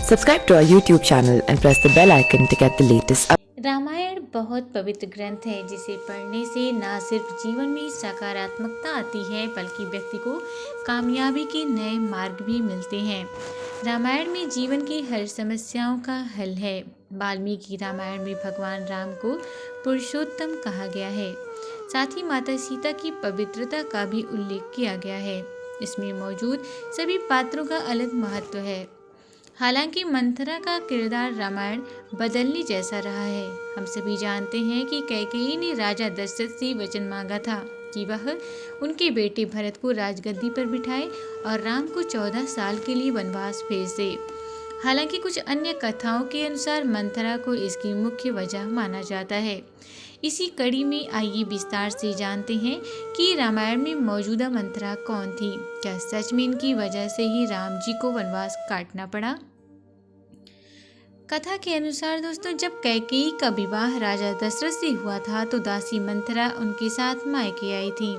Subscribe to our YouTube channel and press the bell icon to get the latest Ramayan बहुत पवित्र ग्रंथ है जिसे पढ़ने से न सिर्फ जीवन में सकारात्मकता आती है बल्कि व्यक्ति को कामयाबी के नए मार्ग भी मिलते हैं। रामायण में जीवन की हर समस्याओं का हल है। वाल्मीकि रामायण में भगवान राम को पुरुषोत्तम कहा गया है। साथ ही माता सीता की पवित्रता का भी उल्लेख किया गया है। इसमें मौजूद सभी पात्रों का अलग महत्व है। हालांकि मंथरा का किरदार रामायण बदलने जैसा रहा है। हम सभी जानते हैं कि कैकेयी ने राजा दशरथ से वचन मांगा था कि वह उनके बेटे भरत को राजगद्दी पर बिठाए और राम को 14 साल के लिए वनवास भेज दे। हालांकि कुछ अन्य कथाओं के अनुसार मंथरा को इसकी मुख्य वजह माना जाता है। इसी कड़ी में आइए विस्तार से जानते हैं कि रामायण में मौजूदा मंथरा कौन थी। क्या सच में इनकी वजह से ही राम जी को वनवास काटना पड़ा? कथा के अनुसार दोस्तों, जब कैकेयी का विवाह राजा दशरथ से हुआ था तो दासी मंथरा उनके साथ मायके आई थी।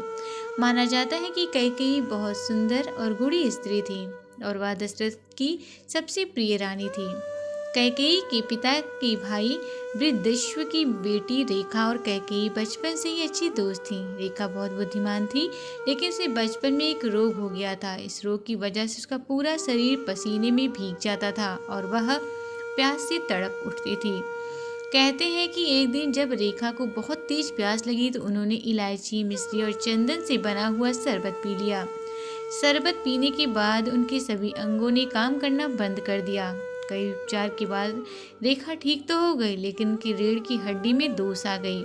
माना जाता है कि कैकेयी बहुत सुंदर और गूढ़ी स्त्री थी और वह दशरथ की सबसे प्रिय रानी थी। कैकेयी के पिता के भाई वृद्धश्व की बेटी रेखा और कैकेयी बचपन से ही अच्छी दोस्त थी। रेखा बहुत बुद्धिमान थी, लेकिन उसे बचपन में एक रोग हो गया था। इस रोग की वजह से उसका पूरा शरीर पसीने में भीग जाता था और वह प्यास से तड़प उठती थी। कहते हैं कि एक दिन जब रेखा को बहुत तेज प्यास लगी तो उन्होंने इलायची, मिश्री और चंदन से बना हुआ शरबत पी लिया। शरबत पीने के बाद उनके सभी अंगों ने काम करना बंद कर दिया। कई उपचार के बाद रेखा ठीक तो हो गई, लेकिन उनकी रीढ़ की हड्डी में दोष आ गई।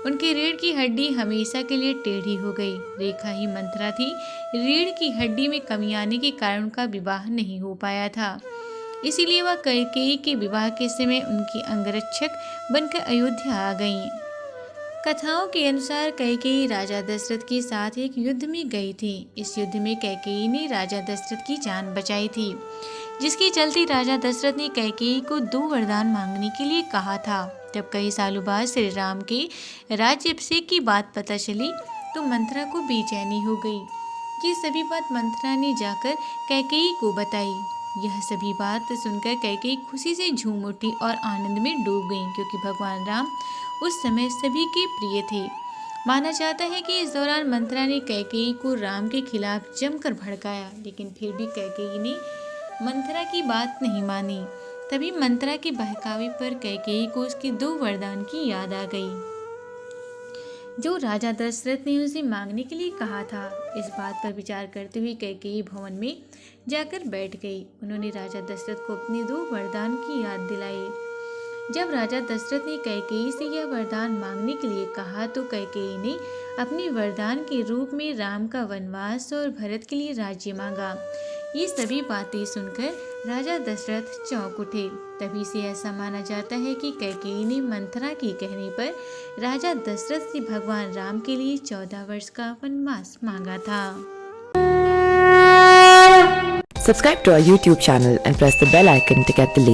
उनकी रीढ़ की हड्डी हमेशा के लिए टेढ़ी हो गई। रेखा ही मंथरा थी। रीढ़ की हड्डी में कमी आने के कारण उनका विवाह नहीं हो पाया था। इसीलिए वह कैकेयी के विवाह के समय उनकी अंगरक्षक बनकर अयोध्या आ गईं। कथाओं के अनुसार कैकेयी राजा दशरथ के साथ एक युद्ध में गई थी। इस युद्ध में कैकेयी ने राजा दशरथ की जान बचाई थी, जिसके चलते राजा दशरथ ने कैकेयी को 2 वरदान मांगने के लिए कहा था। जब कई सालों बाद श्री राम के राज्याभिषेक की बात पता चली तो मंथरा को बेचैनी हो गई। ये सभी बात मंथरा ने जाकर कैकेयी को बताई। यह सभी बात सुनकर कैकेयी खुशी से झूम उठी और आनंद में डूब गई, क्योंकि भगवान राम उस समय सभी के प्रिय थे। माना जाता है कि इस दौरान मंथरा ने कैकेयी को राम के खिलाफ जमकर भड़काया, लेकिन फिर भी कैकेयी ने मंथरा की बात नहीं मानी। तभी मंथरा के बहकावे पर कैकेयी को उसके 2 वरदान की याद आ गई, जो राजा दशरथ ने उसे मांगने के लिए कहा था। इस बात पर विचार करते हुए कैकेयी भवन में जाकर बैठ गई। उन्होंने राजा दशरथ को अपने 2 वरदान की याद दिलाई। जब राजा दशरथ ने कैकेयी से यह वरदान मांगने के लिए कहा तो कैकेयी ने अपने वरदान के रूप में राम का वनवास और भरत के लिए राज्य मांगा। ये सभी बातें सुनकर राजा दशरथ चौंक उठे। तभी से ऐसा माना जाता है कि कैकेयी ने मंथरा के कहने पर राजा दशरथ से भगवान राम के लिए 14 वर्ष का वनवास मांगा था। Subscribe to our YouTube channel and press the bell icon to get the latest